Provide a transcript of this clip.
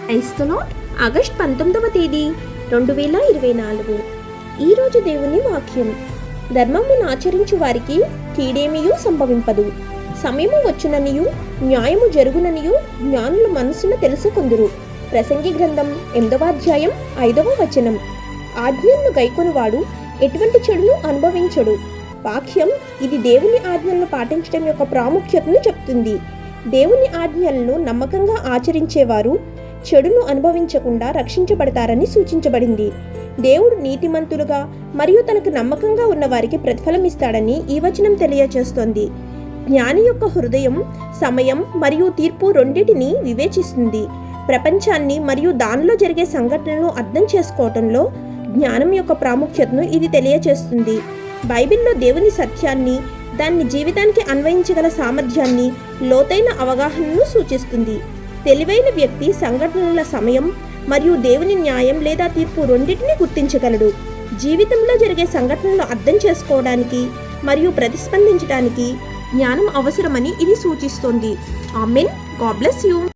క్రైస్తలో August 19వ తేదీ 2024. ఈరోజు దేవుని వాక్యం. ధర్మమును ఆచరించు వారికి కీడేమియూ సంభవింపదు. సమయము వచ్చుననియు న్యాయము జరుగుననియు జ్ఞానుల మనస్సున తెలుసుకుందురు. ప్రసంగి గ్రంథం 8వ అధ్యాయం 5వ వచనం. ఆజ్ఞలను గైకొనువాడు ఎటువంటి చెడును అనుభవించడు. వాక్యం ఇది దేవుని ఆజ్ఞలను పాటించడం యొక్క ప్రాముఖ్యతను చెప్తుంది. దేవుని ఆజ్ఞలను నమ్మకంగా ఆచరించేవారు చెడును అనుభవించకుండా రక్షించబడతారని సూచించబడింది. దేవుడు నీతిమంతులుగా మరియు తనకు నమ్మకంగా ఉన్న వారికి ప్రతిఫలం ఇస్తాడని ఈ వచనం తెలియజేస్తోంది. జ్ఞాని యొక్క హృదయం సమయం మరియు తీర్పు రెండింటిని వివేచిస్తుంది. ప్రపంచాన్ని మరియు దానిలో జరిగే సంఘటనలను అర్థం చేసుకోవటంలో జ్ఞానం యొక్క ప్రాముఖ్యతను ఇది తెలియజేస్తుంది. బైబిల్లో దేవుని సత్యాన్ని, దాన్ని జీవితానికి అన్వయించగల సామర్థ్యాన్ని, లోతైన అవగాహనను సూచిస్తుంది. తెలివైన వ్యక్తి సంఘటనల సమయం మరియు దేవుని న్యాయం లేదా తీర్పు రెండింటినీ గుర్తించగలడు. జీవితంలో జరిగే సంఘటనలను అర్థం చేసుకోవడానికి మరియు ప్రతిస్పందించడానికి జ్ఞానం అవసరమని ఇది సూచిస్తోంది. ఆమేన్. God bless you.